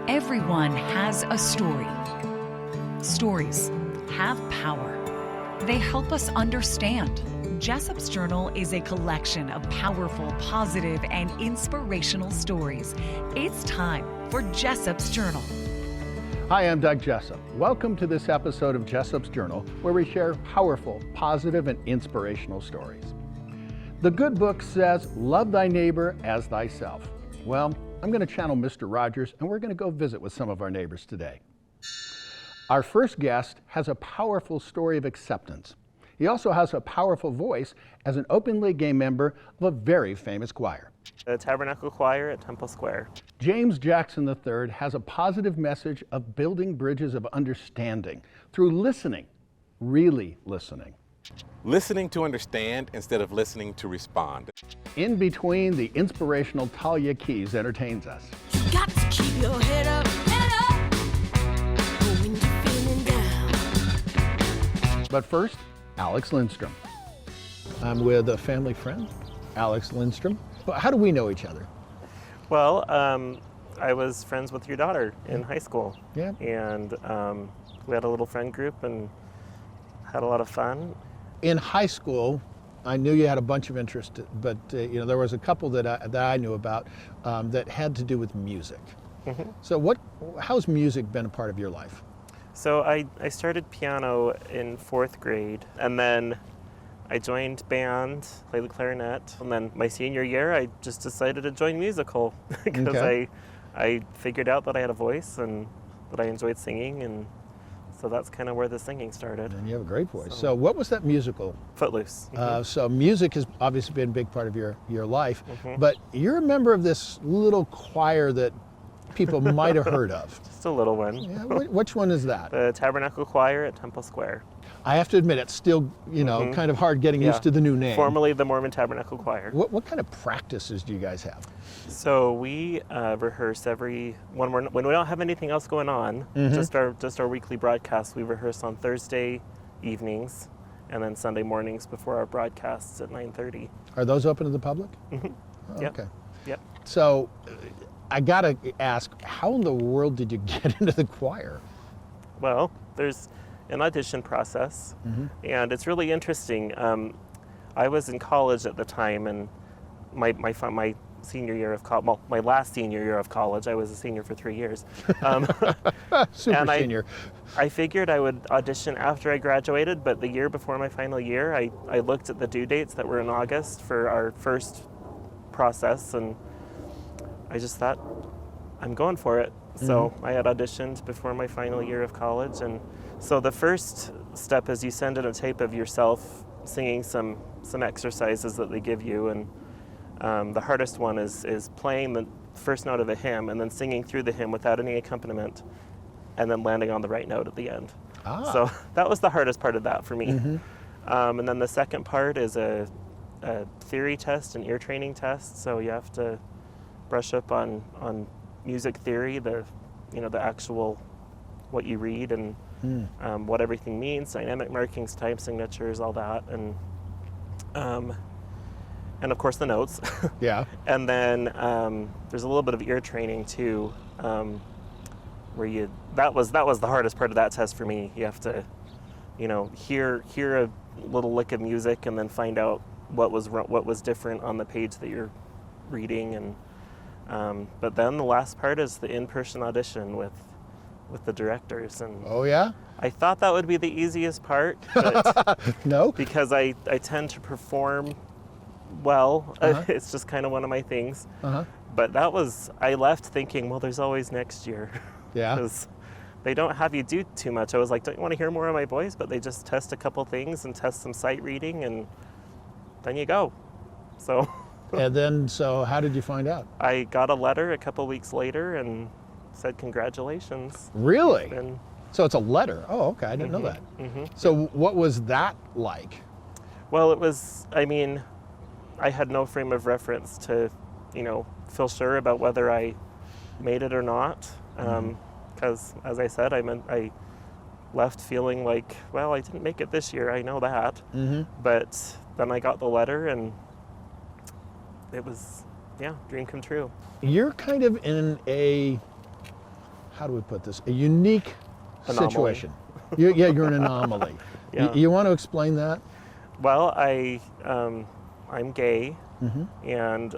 Everyone has a story. Stories have power. They help us understand. Jessop's Journal is a collection of powerful, positive, and inspirational stories. It's time for Jessop's Journal. Hi, I'm Doug Jessop. Welcome to this episode of Jessop's Journal, where we share powerful, positive, and inspirational stories. The good book says, love thy neighbor as thyself. Well, I'm going to channel Mr. Rogers, and we're going to go visit with some of our neighbors today. Our first guest has a powerful story of acceptance. He also has a powerful voice as an openly gay member of a very famous choir. The Tabernacle choir at Temple Square. James Jackson III has a positive message of building bridges of understanding through listening, really listening. Listening to understand instead of listening to respond. In between, the inspirational Talia Keys entertains us. You got to keep your head up when you're feeling down. But first, Alex Lindstrom. I'm with a family friend, Alex Lindstrom. How do we know each other? Well, I was friends with your daughter in high school. Yeah. And we had a little friend group and had a lot of fun. In high school, I knew you had a bunch of interest, but there was a couple that I knew about that had to do with music. Mm-hmm. So how's music been a part of your life? So I started piano in 4th grade, and then I joined band, played the clarinet, and then my senior year I just decided to join musical because Okay. I figured out that I had a voice and that I enjoyed singing, and so that's kind of where the singing started. And you have a great voice. So what was that musical? Footloose. So music has obviously been a big part of your life, Mhm. but you're a member of this little choir that people might have heard of. Just a little one. Yeah, which one is that? The Tabernacle choir at Temple Square. I have to admit, it's still, kind of hard getting used to the new name. Formerly the Mormon Tabernacle Choir. What kind of practices do you guys have? So we rehearse when we don't have anything else going on, just our weekly broadcasts. We rehearse on Thursday evenings and then Sunday mornings before our broadcasts at 9:30. Are those open to the public? Mm-hmm. Oh, Yep. Okay. Yep. So I gotta ask, how in the world did you get into the choir? Well, there's an audition process, and it's really interesting. I was in college at the time, and my senior year of college, well, my last senior year of college, I was a senior for 3 years. Super and senior. I figured I would audition after I graduated, but the year before my final year, I looked at the due dates that were in August for our first process, and I just thought, I'm going for it. So I had auditioned before my final year of college, and so the first step is you send in a tape of yourself singing some exercises that they give you, and the hardest one is playing the first note of a hymn and then singing through the hymn without any accompaniment and then landing on the right note at the end. So that was the hardest part of that for me. And then the second part is a theory test, an ear training test, so you have to brush up on music theory, the actual what you read and what everything means, dynamic markings, time signatures, all that, and of course the notes. Yeah. And then there's a little bit of ear training too, where that was the hardest part of that test for me. You have to, hear a little lick of music and then find out what was different on the page that you're reading, and but then the last part is the in-person audition with the directors. And Oh yeah? I thought that would be the easiest part, but No? because I tend to perform well. It's just kind of one of my things. But I left thinking, well, there's always next year. Yeah. Because they don't have you do too much. I was like, don't you want to hear more of my voice? But they just test a couple things and test some sight reading, and then you go. So. And then, so how did you find out? I got a letter a couple weeks later and said congratulations. Really? And So it's a letter. Oh, okay. I didn't know that. So what was that like? well, it was, I had no frame of reference to, feel sure about whether I made it or not. Because, as I said, I left feeling like, well, I didn't make it this year. I know that. But then I got the letter, and it was, dream come true. You're kind of in a how do we put this? A unique Anomaly. situation. You're an anomaly. Yeah. You want to explain that? Well, I'm gay, and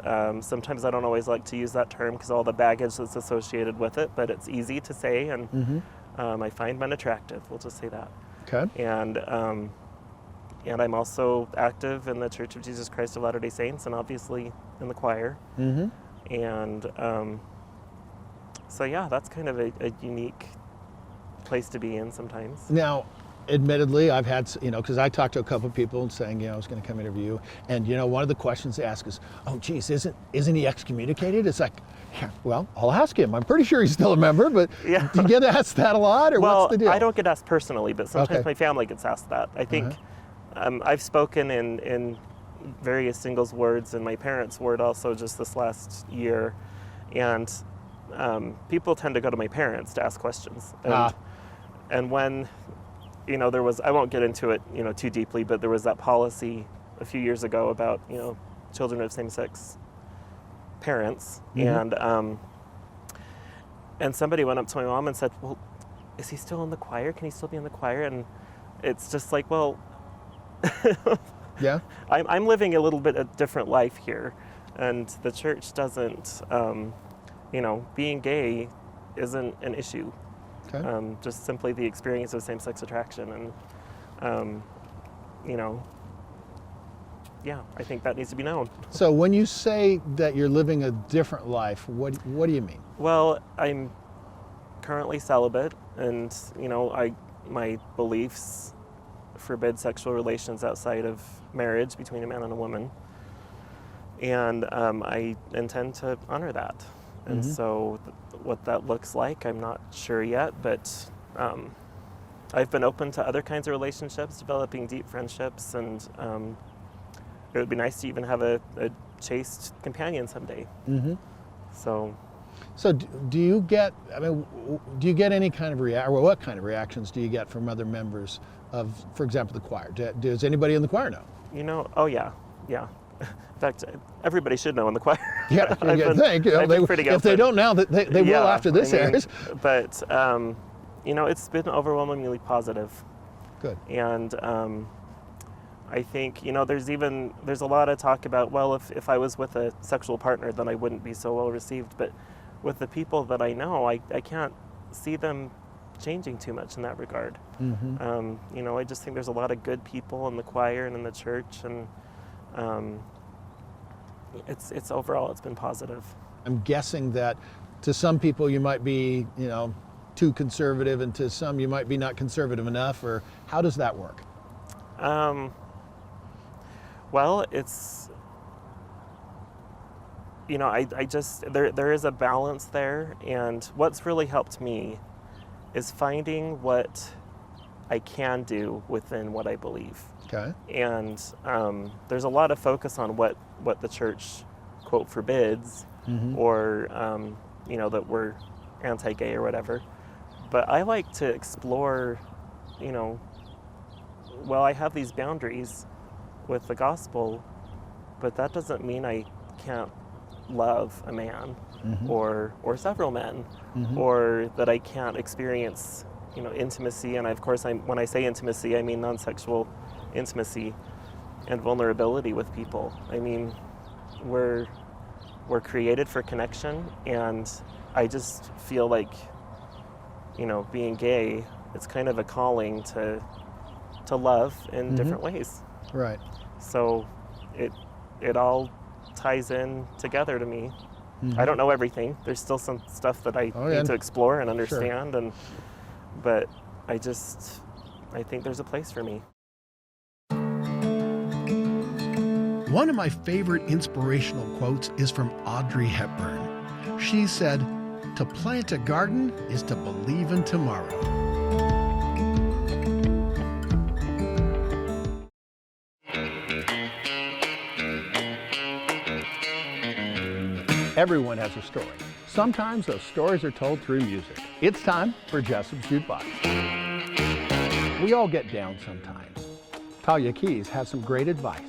sometimes I don't always like to use that term because all the baggage that's associated with it, but it's easy to say, and I find men attractive. We'll just say that. Okay. And I'm also active in the Church of Jesus Christ of Latter-day Saints, and obviously in the choir. And so yeah, that's kind of a unique place to be in sometimes. Now, admittedly, I've had, because I talked to a couple of people saying, I was going to come interview, and one of the questions they ask is, oh, geez, isn't he excommunicated? It's like, yeah, well, I'll ask him. I'm pretty sure he's still a member, but Yeah. do you get asked that a lot, or Well, what's the deal? I don't get asked personally, but sometimes Okay. my family gets asked that. I think I've spoken in various singles wards and my parents' ward also just this last year, and people tend to go to my parents to ask questions. And when there was, I won't get into it too deeply, but there was that policy a few years ago about children of same-sex parents, and somebody went up to my mom and said, well, is he still in the choir? Can he still be in the choir? And it's just like, well, Yeah. I'm living a little bit a different life here, and the church doesn't, being gay isn't an issue. Okay. Just simply the experience of same-sex attraction, and yeah, I think that needs to be known. So when you say that you're living a different life, what do you mean? Well, I'm currently celibate, and my beliefs forbid sexual relations outside of marriage between a man and a woman, and I intend to honor that. And so what that looks like, I'm not sure yet, but I've been open to other kinds of relationships, developing deep friendships, and it would be nice to even have a chaste companion someday. So do you get, do you get any kind of what kind of reactions do you get from other members of, for example, the choir? Does anybody in the choir know? Oh yeah. In fact, everybody should know in the choir. Yeah, I've you been- think. I've been If pretty they open. don't now, they will after this airs. But it's been overwhelmingly positive. Good. And I think there's a lot of talk about, well, if I was with a sexual partner, then I wouldn't be so well received. But with the people that I know, I can't see them changing too much in that regard. I just think there's a lot of good people in the choir and in the church, and it's overall it's been positive. I'm guessing that to some people you might be, too conservative, and to some you might be not conservative enough, or how does that work? Well, it's, I just, there is a balance there, and what's really helped me is finding what I can do within what I believe. Okay. And there's a lot of focus on what the church, quote, forbids, or, that we're anti-gay or whatever. But I like to explore, well, I have these boundaries with the gospel, but that doesn't mean I can't love a man or several men, or that I can't experience, intimacy. And of course, when I say intimacy, I mean non-sexual intimacy and vulnerability with people. I mean, we're created for connection, and I just feel like, being gay, it's kind of a calling to love in different ways. Right. So it all ties in together to me. I don't know everything. There's still some stuff that I need to explore and understand, but I think there's a place for me. One of my favorite inspirational quotes is from Audrey Hepburn. She said, "To plant a garden is to believe in tomorrow." Everyone has a story. Sometimes those stories are told through music. It's time for Jessop's Jukebox. We all get down sometimes. Talia Keys has some great advice.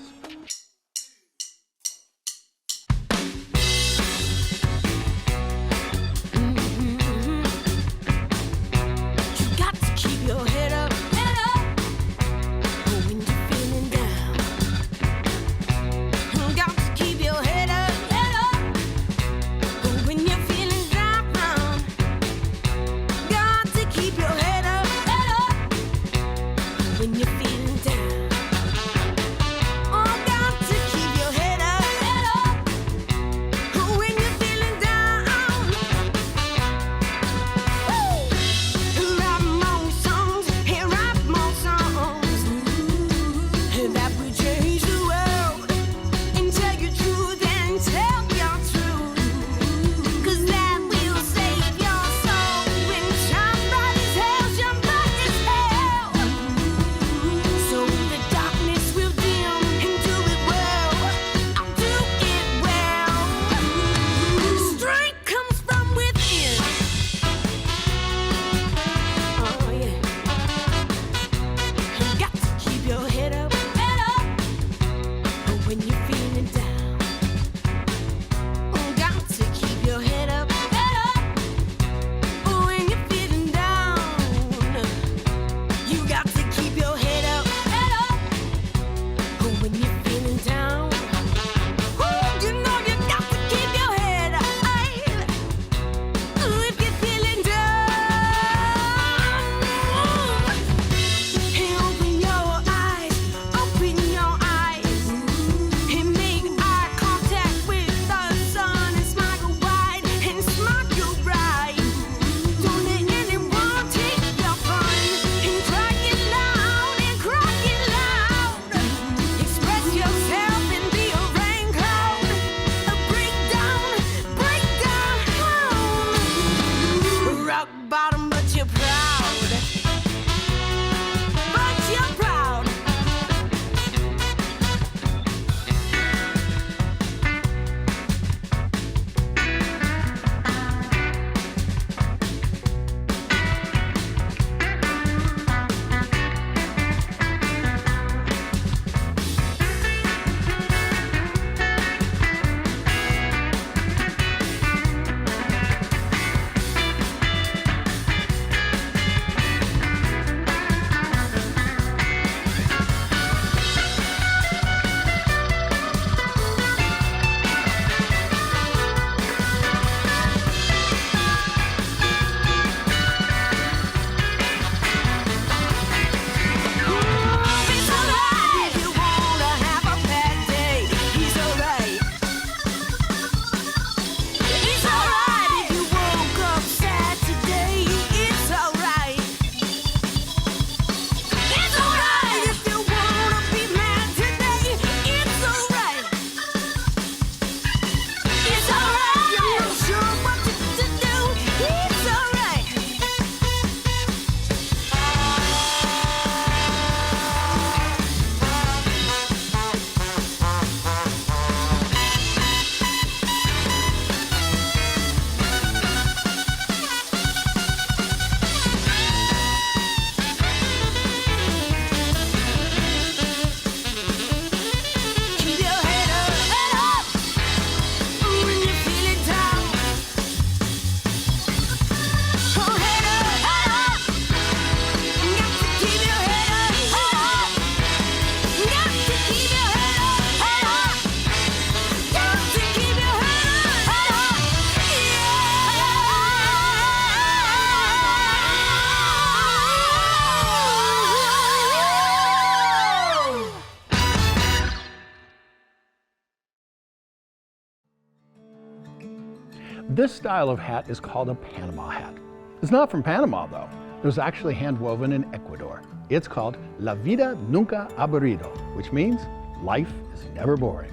This style of hat is called a Panama hat. It's not from Panama though. It was actually hand woven in Ecuador. It's called La Vida Nunca Aburrido, which means life is never boring.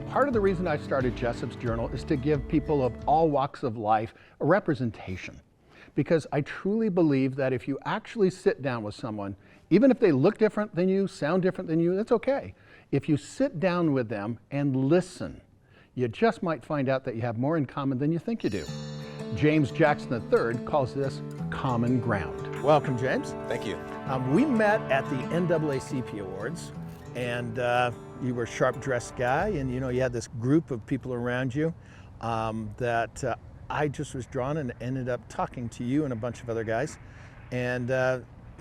Part of the reason I started Jessop's Journal is to give people of all walks of life a representation. Because I truly believe that if you actually sit down with someone, even if they look different than you, sound different than you, that's okay. If you sit down with them and listen, you just might find out that you have more in common than you think you do. James Jackson III calls this common ground. Welcome, James. Thank you. We met at the NAACP Awards, and you were a sharp-dressed guy, and you had this group of people around you that I just was drawn and ended up talking to you and a bunch of other guys. And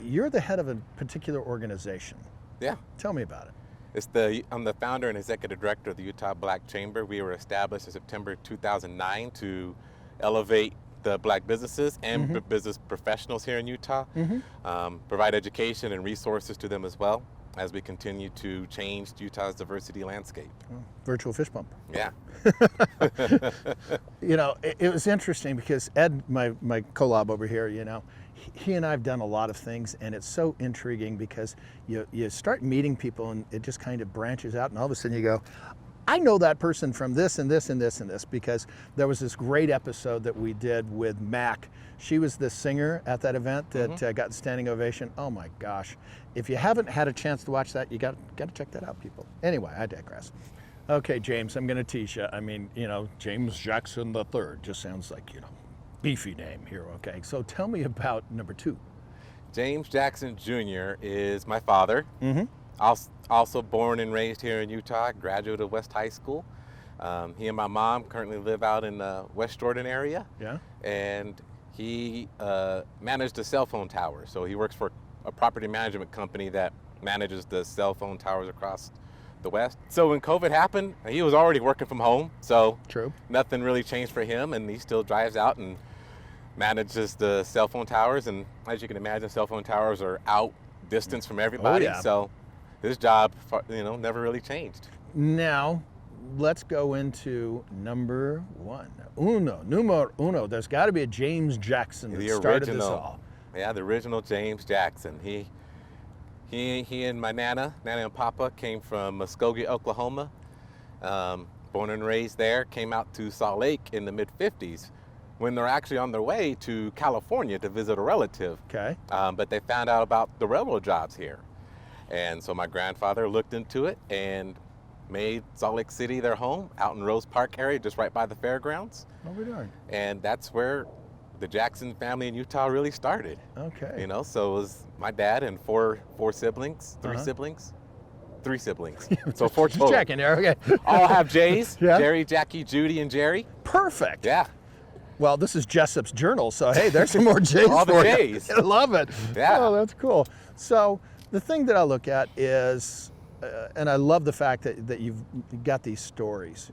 you're the head of a particular organization. Yeah. Tell me about it. I'm the founder and executive director of the Utah Black Chamber. We were established in September 2009 to elevate the black businesses and business professionals here in Utah, provide education and resources to them as well as we continue to change Utah's diversity landscape. Virtual fist bump. Yeah. It was interesting because Ed, my collab over here, he and I have done a lot of things, and it's so intriguing because you start meeting people and it just kind of branches out, and all of a sudden you go, I know that person from this and this and this and this, because there was this great episode that we did with Mac. She was the singer at that event that got the standing ovation. Oh my gosh. If you haven't had a chance to watch that, you got to check that out, people. Anyway, I digress. Okay, James, I'm going to tease you. I mean, James Jackson III just sounds like, beefy name here, okay? So tell me about number 2. James Jackson Jr. is my father. Also born and raised here in Utah, graduate of West High School. He and my mom currently live out in the West Jordan area. Yeah. And he managed a cell phone tower. So he works for a property management company that manages the cell phone towers across the West. So when COVID happened, he was already working from home. So true. Nothing really changed for him, and he still drives out and manages the cell phone towers. And as you can imagine, cell phone towers are out distance from everybody. Oh, yeah. So his job, never really changed. Now, let's go into number 1. Numero uno. There's got to be a James Jackson that started this all. Yeah, the original James Jackson. He and my Nana and Papa came from Muskogee, Oklahoma. Born and raised there, came out to Salt Lake in the mid-50s when they're actually on their way to California to visit a relative. Okay. But they found out about the railroad jobs here. And so my grandfather looked into it and made Salt Lake City their home out in Rose Park area, just right by the fairgrounds. Oh, we darn. And that's where the Jackson family in Utah really started. Okay. So it was my dad and four siblings, three siblings. So 4 total. Just checking there, okay. All have J's, yeah. Jerry, Jackie, Judy, and Jerry. Perfect. Yeah. Well, this is Jessop's Journal, so hey, there's some more J's All for the J's. you. I love it. Yeah. Oh, that's cool. So the thing that I look at is, and I love the fact that you've got these stories,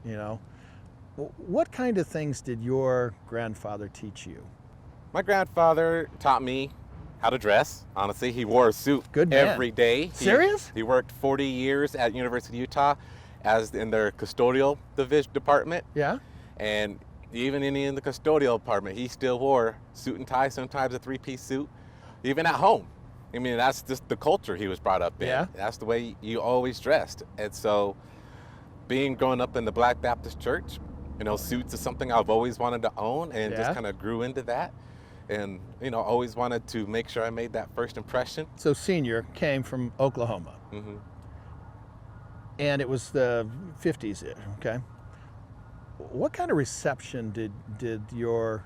What kind of things did your grandfather teach you? My grandfather taught me how to dress. Honestly, he wore a suit every day. Serious? He worked 40 years at University of Utah as in their custodial department. Yeah. And even in the custodial department, he still wore suit and tie, sometimes a 3-piece suit, even at home. I mean, that's just the culture he was brought up in. Yeah. That's the way you always dressed. And so growing up in the Black Baptist Church, suits is something I've always wanted to own, and just kind of grew into that. And, always wanted to make sure I made that first impression. So Senior came from Oklahoma. And it was the 50s, okay? What kind of reception did your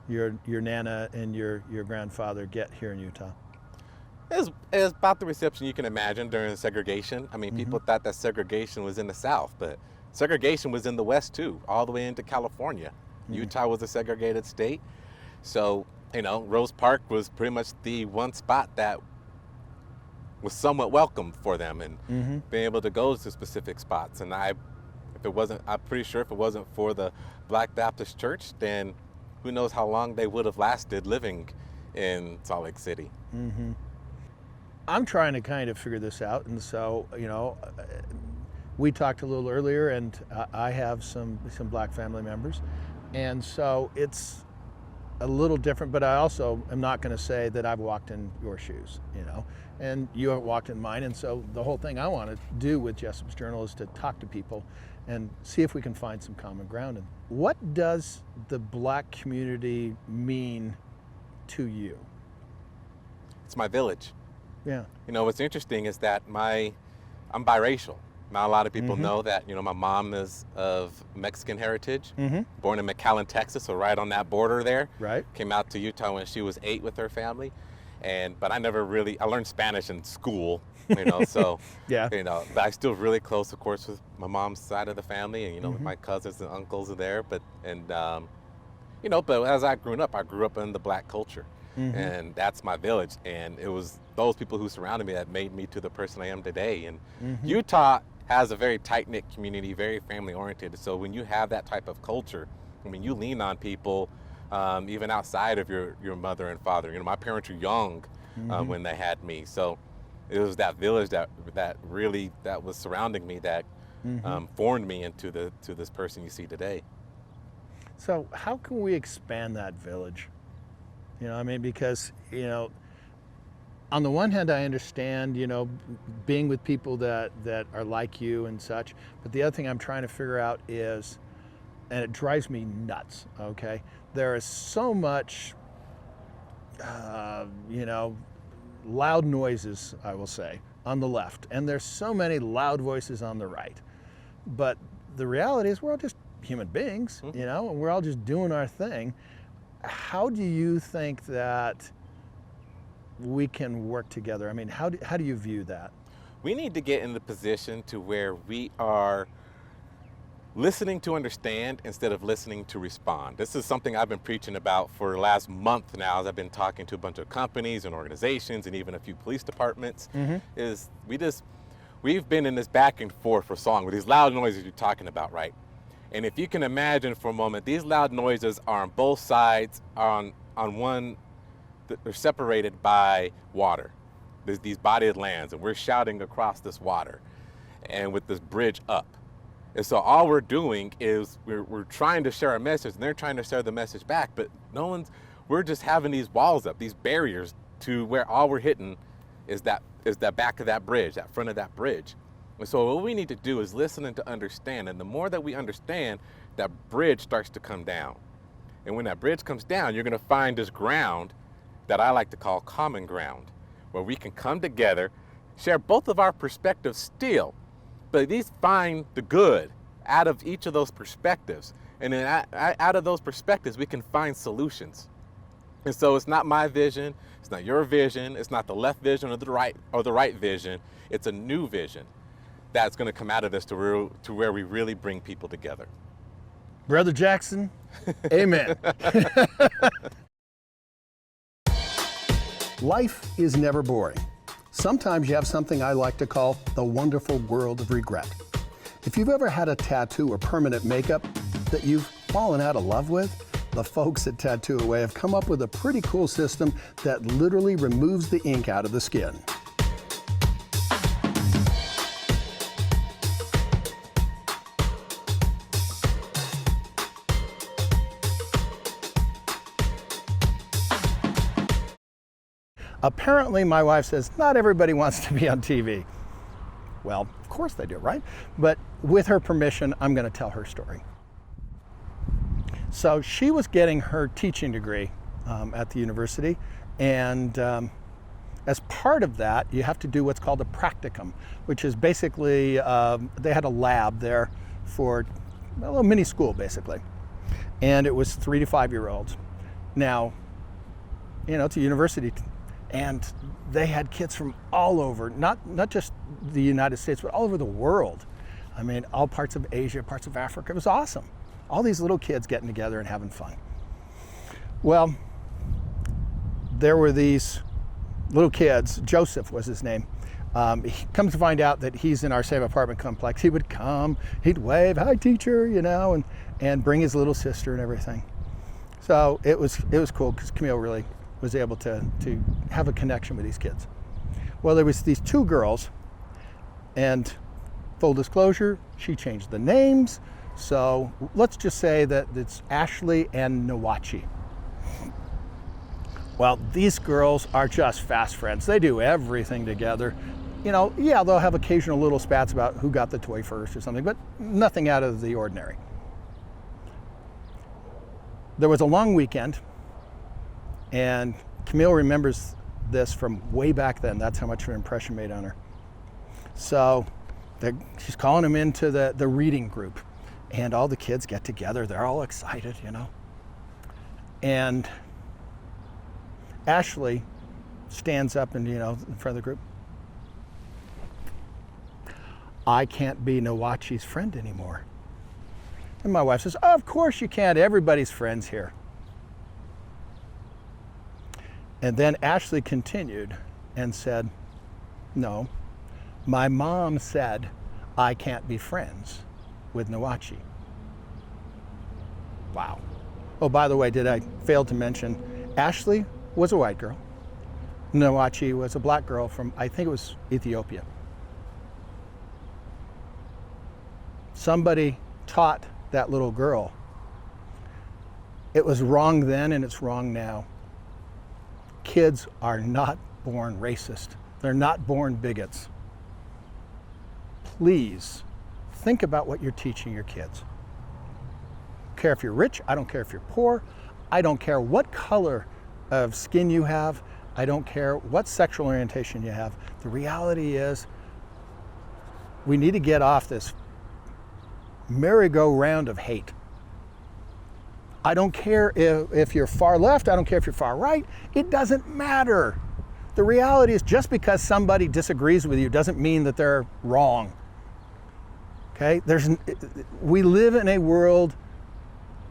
Nana and your grandfather get here in Utah? It was about the reception you can imagine during segregation. I mean, people thought that segregation was in the South, but segregation was in the West too, all the way into California. Utah was a segregated state. So, Rose Park was pretty much the one spot that was somewhat welcome for them, and being able to go to specific spots. And I'm pretty sure if it wasn't for the Black Baptist Church, then who knows how long they would have lasted living in Salt Lake City. I'm trying to kind of figure this out, and so, we talked a little earlier, and I have some black family members, and so it's a little different, but I also am not going to say that I've walked in your shoes, and you haven't walked in mine, and so the whole thing I want to do with Jessop's Journal is to talk to people and see if we can find some common ground. And what does the black community mean to you? It's my village. Yeah. What's interesting is that I'm biracial. Not a lot of people know that, my mom is of Mexican heritage, born in McAllen, Texas, so right on that border there. Right. Came out to Utah when she was 8 with her family. But I learned Spanish in school, so, yeah. But I'm still really close, of course, with my mom's side of the family, and, my cousins and uncles are there. But as I grew up in the black culture. And that's my village, and it was those people who surrounded me that made me to the person I am today. And Utah has a very tight-knit community, very family-oriented. So when you have that type of culture, you lean on people even outside of your mother and father. My parents were young when they had me, so it was that village that was surrounding me that formed me into this person you see today. So how can we expand that village? Because, on the one hand, I understand, being with people that are like you and such, but the other thing I'm trying to figure out is, and it drives me nuts, okay? There is so much, loud noises, I will say, on the left, and there's so many loud voices on the right. But the reality is we're all just human beings, and we're all just doing our thing. How do you think that we can work together? How do you view that? We need to get in the position to where we are listening to understand instead of listening to respond. This is something I've been preaching about for the last month now, as I've been talking to a bunch of companies and organizations and even a few police departments. We've been in this back and forth for so long with these loud noises you're talking about, right? And if you can imagine for a moment, these loud noises are on both sides. On one, they're separated by water. There's these bodied lands, and we're shouting across this water, and with this bridge up. And so all we're doing is we're trying to share a message, and they're trying to share the message back, but we're just having these walls up, these barriers, to where all we're hitting is that back of that bridge, that front of that bridge. And so what we need to do is listen and to understand. And the more that we understand, that bridge starts to come down. And when that bridge comes down, you're going to find this ground that I like to call common ground, where we can come together, share both of our perspectives still, but at least find the good out of each of those perspectives. And then out of those perspectives, we can find solutions. And so it's not my vision, it's not your vision, it's not the left vision or the right vision. It's a new vision that's going to come out of this to where we really bring people together. Brother Jackson, amen. Life is never boring. Sometimes you have something I like to call the wonderful world of regret. If you've ever had a tattoo or permanent makeup that you've fallen out of love with, the folks at Tattoo Away have come up with a pretty cool system that literally removes the ink out of the skin. Apparently, my wife says not everybody wants to be on TV. Well, of course they do, right? But with her permission, I'm going to tell her story. So she was getting her teaching degree at the university, and as part of that, you have to do what's called a practicum, which is basically, they had a lab there for a little mini school, basically. And it was 3 to 5 year olds. Now, it's a university, and they had kids from all over, not just the United States, but all over the world. All parts of Asia, parts of Africa. It was awesome. All these little kids getting together and having fun. Well, there were these little kids. Jessop was his name. He comes to find out that he's in our same apartment complex. He would come, he'd wave, "Hi, teacher," and bring his little sister and everything. So it was cool because Camille really was able to have a connection with these kids. Well, there was these two girls, and full disclosure, she changed the names. So let's just say that it's Ashley and Nawachi. Well, these girls are just fast friends. They do everything together. You know, yeah, they'll have occasional little spats about who got the toy first or something, but nothing out of the ordinary. There was a long weekend, and Camille remembers this from way back then. That's how much of an impression made on her. So she's calling them into the reading group, and all the kids get together. They're all excited, you know. And Ashley stands up and, in front of the group. I can't be Nawachi's friend anymore. And my wife says, oh, of course you can't. Everybody's friends here. And then Ashley continued and said, no, my mom said I can't be friends with Nawachi. Wow. Oh, by the way, did I fail to mention, Ashley was a white girl. Nawachi was a black girl from, I think it was Ethiopia. Somebody taught that little girl. It was wrong then and it's wrong now. Kids are not born racist. They're not born bigots. Please think about what you're teaching your kids. I don't care if you're rich, I don't care if you're poor, I don't care what color of skin you have, I don't care what sexual orientation you have. The reality is we need to get off this merry-go-round of hate. I don't care if you're far left, I don't care if you're far right, it doesn't matter. The reality is just because somebody disagrees with you doesn't mean that they're wrong. Okay? We live in a world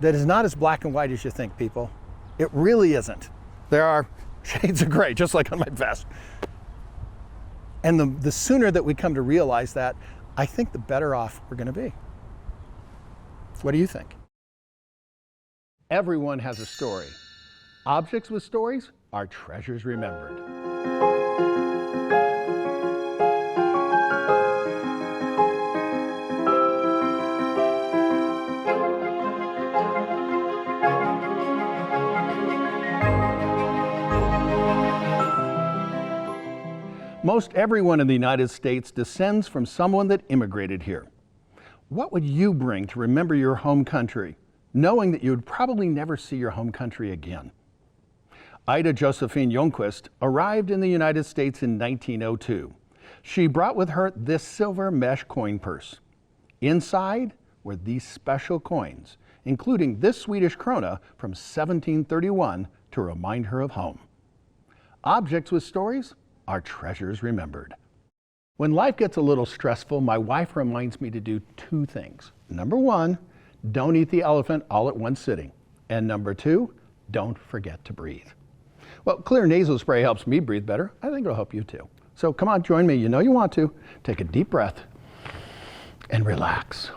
that is not as black and white as you think, people. It really isn't. There are shades of gray, just like on my vest. And the sooner that we come to realize that, I think the better off we're going to be. What do you think? Everyone has a story. Objects with stories are treasures remembered. Most everyone in the United States descends from someone that immigrated here. What would you bring to remember your home country, knowing that you would probably never see your home country again? Ida Josephine Youngquist arrived in the United States in 1902. She brought with her this silver mesh coin purse. Inside were these special coins, including this Swedish krona from 1731 to remind her of home. Objects with stories are treasures remembered. When life gets a little stressful, my wife reminds me to do two things. Number one, don't eat the elephant all at one sitting. And number two, don't forget to breathe. Well, clear nasal spray helps me breathe better. I think it'll help you too. So come on, join me. You know you want to. Take a deep breath and relax.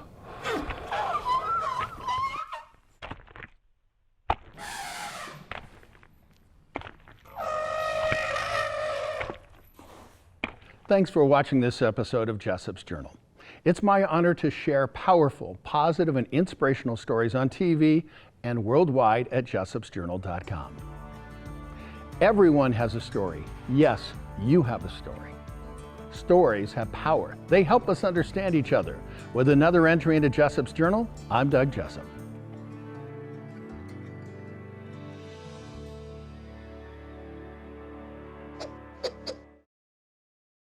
Thanks for watching this episode of Jessop's Journal. It's my honor to share powerful, positive, and inspirational stories on TV and worldwide at jessopsjournal.com. Everyone has a story. Yes, you have a story. Stories have power. They help us understand each other. With another entry into Jessop's Journal, I'm Doug Jessop.